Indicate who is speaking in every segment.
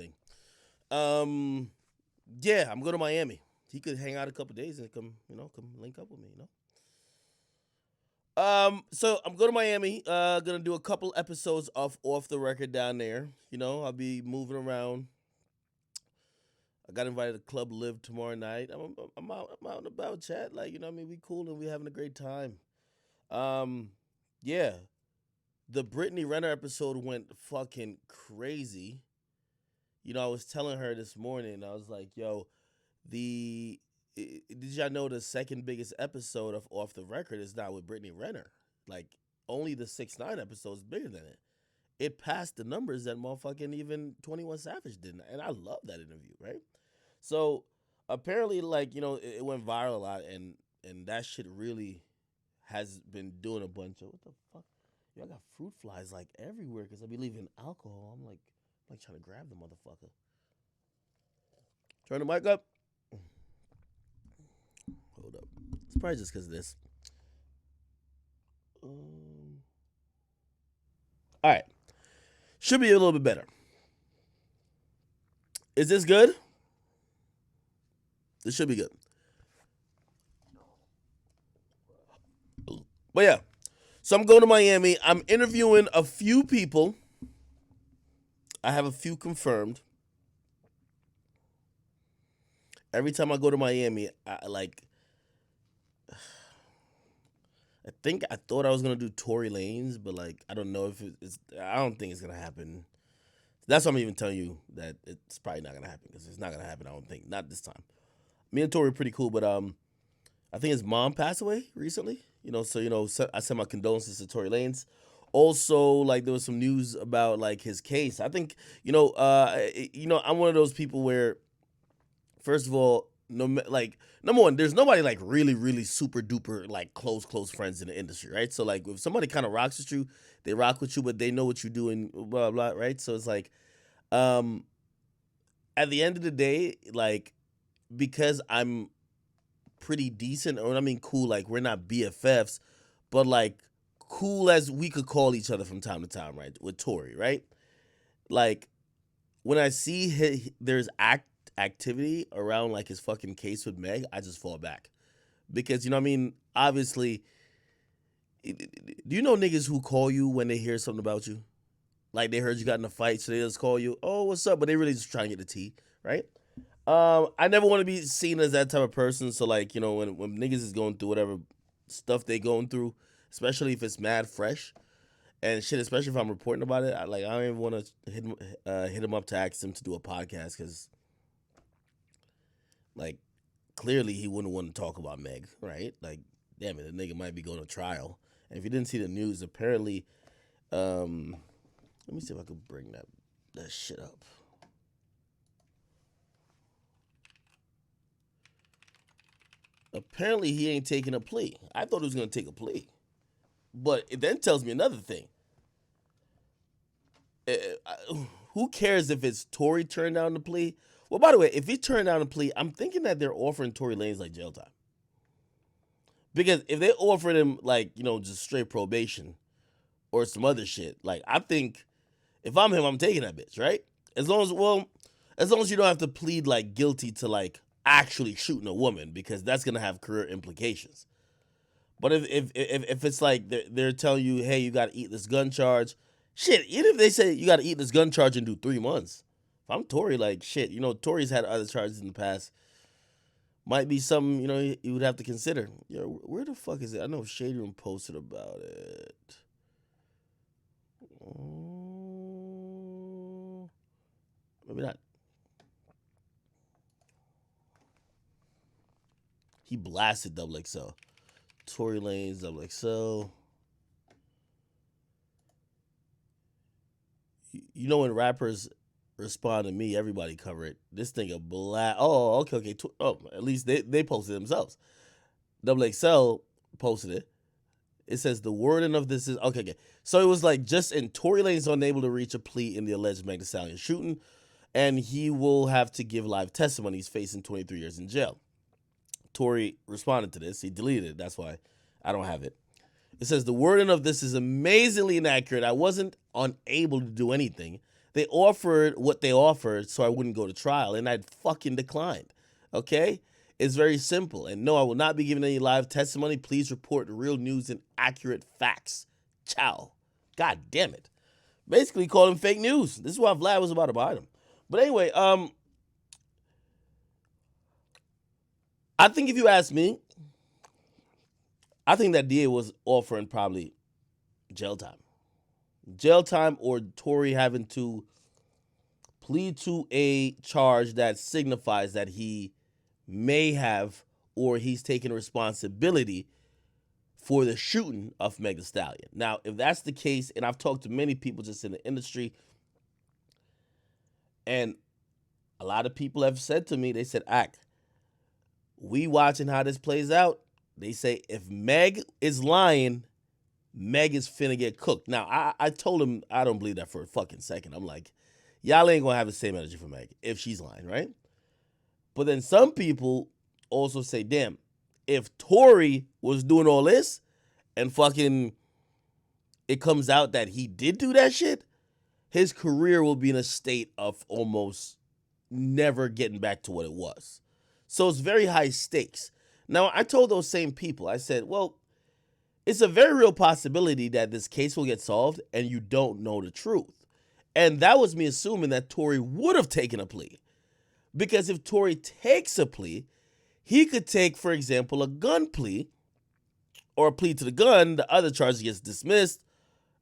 Speaker 1: thing. Um, yeah, I'm going to Miami. He could hang out a couple days and come link up with me. So I'm going to Miami. Gonna do a couple episodes of Off the Record down there. I'll be moving around. I got invited to Club Live tomorrow night. I'm out and about, chat. Like, we cool and we having a great time. Um, yeah, the Brittany Renner episode went fucking crazy. I was telling her this morning. I was like, "Yo, did y'all know the second biggest episode of Off the Record is not with Brittany Renner? Like, only the 6ix9ine episode is bigger than it. It passed the numbers that motherfucking even 21 Savage did, and I love that interview, right? So apparently, like, it went viral a lot, and that shit really has been doing a bunch of what the fuck. Yo, I got fruit flies like everywhere because I be leaving alcohol. I'm like trying to grab the motherfucker. Turn the mic up. Hold up. It's probably just because of this. All right. Should be a little bit better. Is this good? This should be good. But yeah. So I'm going to Miami. I'm interviewing a few people. I have a few confirmed. Every time I go to Miami, I thought I was gonna do Tory Lanez, but like I don't know if it's. I don't think it's gonna happen. That's why I'm even telling you that it's probably not gonna happen because it's not gonna happen. I don't think not this time. Me and Tory are pretty cool, but I think his mom passed away recently. So I sent my condolences to Tory Lanez. Also, like there was some news about like his case. I think I'm one of those people where, first of all, like number one, there's nobody like really, really super duper like close friends in the industry, right? So like if somebody kind of rocks with you, they rock with you, but they know what you do and blah blah, right? So it's like, um, at the end of the day, like because I'm pretty decent, or I mean cool, like we're not BFFs, but like cool as we could call each other from time to time, right? With Tory, right? Like when I see there's activity around like his fucking case with Meg, I just fall back because you know what I mean. Obviously, do you know niggas who call you when they hear something about you? Like they heard you got in a fight, so they just call you, "Oh, what's up?" But they really just trying to get the tea, right? I never want to be seen as that type of person. So like when niggas is going through whatever stuff they going through, especially if it's mad fresh and shit, especially if I'm reporting about it, I don't even want to hit him up to ask him to do a podcast because like clearly he wouldn't want to talk about Meg, right? Like, damn it, the nigga might be going to trial. And if you didn't see the news, apparently, let me see if I could bring that shit up. Apparently, he ain't taking a plea. I thought he was gonna take a plea, but it then tells me another thing. Who cares if it's Tory turned down the plea? Well, by the way, if he turned down the plea, I'm thinking that they're offering Tory Lanez like jail time. Because if they offered him like just straight probation or some other shit, like I think if I'm him, I'm taking that bitch, right? As long as you don't have to plead like guilty to like actually shooting a woman because that's gonna have career implications. But if it's like they're telling you, hey, you gotta eat this gun charge, shit. Even if they say you gotta eat this gun charge and do 3 months, if I'm Tory, like shit, Tory's had other charges in the past. Might be something you would have to consider. Where the fuck is it? I know Shady Room posted about it. Maybe not. He blasted Double XL. Tory Lanez, Double XL. When rappers respond to me, everybody cover it. This thing a blast. Oh, okay. At least they posted it themselves. Double XL posted it. It says the wording of this is okay. So it was like just in Tory Lanez unable to reach a plea in the alleged Meg Thee Stallion shooting, and he will have to give live testimony. He's facing 23 years in jail. Tory responded to this. He deleted it. That's why I don't have it. It says the wording of this is amazingly inaccurate. I wasn't unable to do anything. They offered what they offered so I wouldn't go to trial, and I'd fucking declined. Okay? It's very simple. And no, I will not be giving any live testimony. Please report real news and accurate facts. Ciao. God damn it. Basically called him fake news. This is why Vlad was about to buy them. But anyway, I think if you ask me, I think that DA was offering probably jail time. Jail time or Tory having to plead to a charge that signifies that he may have or he's taking responsibility for the shooting of Meg Thee Stallion. Now, if that's the case, and I've talked to many people just in the industry, and a lot of people have said to me, they said, we watching how this plays out. They say if Meg is lying, Meg is finna get cooked. Now, I told him I don't believe that for a fucking second. I'm like, y'all ain't gonna have the same energy for Meg if she's lying, right? But then some people also say, damn, if Tory was doing all this and fucking it comes out that he did do that shit, his career will be in a state of almost never getting back to what it was. So it's very high stakes. Now, I told those same people, I said, well, it's a very real possibility that this case will get solved and you don't know the truth. And that was me assuming that Tory would have taken a plea. Because if Tory takes a plea, he could take, for example, a gun plea or a plea to the gun. The other charge gets dismissed,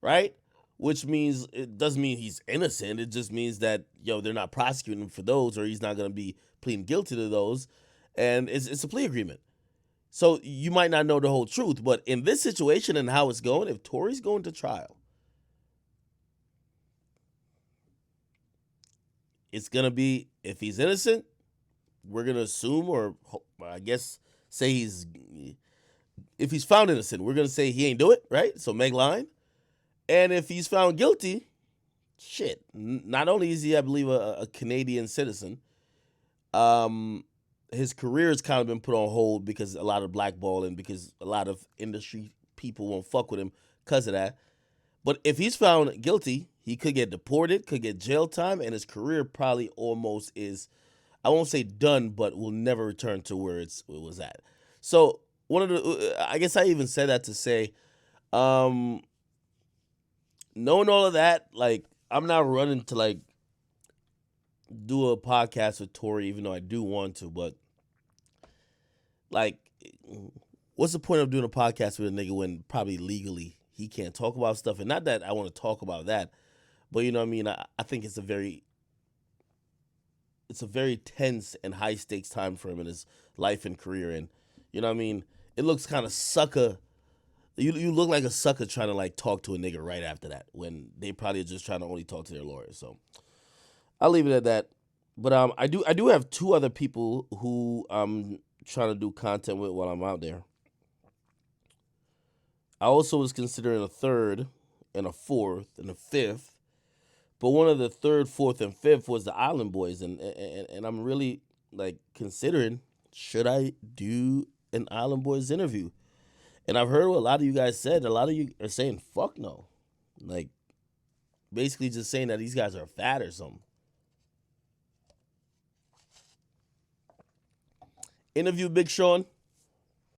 Speaker 1: right? Which means it doesn't mean he's innocent. It just means that, they're not prosecuting him for those, or he's not going to be pleading guilty to those. And it's a plea agreement. So you might not know the whole truth. But in this situation and how it's going, if Tory's going to trial, it's going to be, if he's innocent, we're going to assume, or I guess say if he's found innocent, we're going to say he ain't do it, right? So Meg lying. And if he's found guilty, shit, not only is he, I believe, a Canadian citizen, his career has kind of been put on hold because a lot of blackballing, because a lot of industry people won't fuck with him because of that. But if he's found guilty, he could get deported, could get jail time, and his career probably almost is, I won't say done, but will never return to where it was at. So I guess I even said that to say, knowing all of that, like, I'm not running to like do a podcast with Tory, even though I do want to, but like, what's the point of doing a podcast with a nigga when probably legally he can't talk about stuff? And not that I want to talk about that, but you know what I mean? I think it's a very tense and high stakes time for him in his life and career. And you know what I mean? It looks kind of sucker. You look like a sucker trying to like talk to a nigga right after that when they probably are just trying to only talk to their lawyer. So I'll leave it at that. But I do have two other people who I'm trying to do content with while I'm out there. I also was considering a third and a fourth and a fifth, but one of the third, fourth, and fifth was the Island Boys, and I'm really like considering, should I do an Island Boys interview? And I've heard what a lot of you guys said. A lot of you are saying fuck no, like basically just saying that these guys are fat or something. Interview Big Sean.